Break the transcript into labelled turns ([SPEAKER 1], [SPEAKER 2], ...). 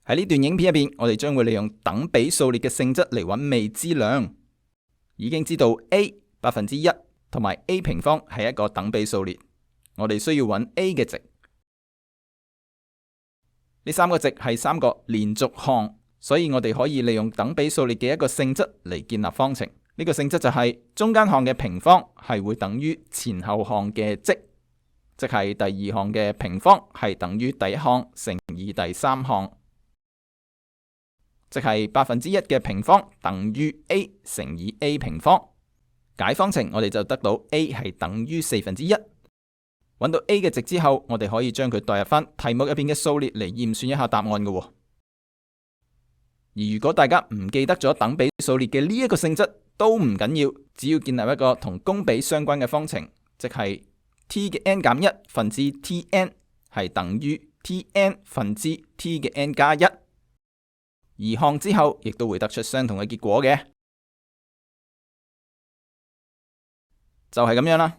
[SPEAKER 1] 喺呢段影片入邊，我哋將會利用等比數列嘅性質嚟揾未知量。已經知道 a1%同埋 a 平方係一個等比數列，我哋需要揾 a 嘅值。呢三個值係三個連續項，所以我哋可以利用等比數列嘅一個性質嚟建立方程。呢個性質就係中間項嘅平方係會等於前後項嘅積，即係第二項嘅平方係等於第一項乘以第三項，即係1%嘅平方等於 a 乘以 a 平方。解方程我哋就得到 a 係等於1/4。揾到 a 嘅值之後，我哋可以將佢代入翻題目入邊嘅數列嚟驗算一下答案嘅。而如果大家唔記得咗等比數列嘅呢一個性質都唔緊要，只要建立一個同公比相關嘅方程，即係 t 嘅 n 減1分之 tn 係等於 tn 分之 t 嘅 n 加1，移項之後亦都會得出相同嘅結果嘅，就係咁樣啦。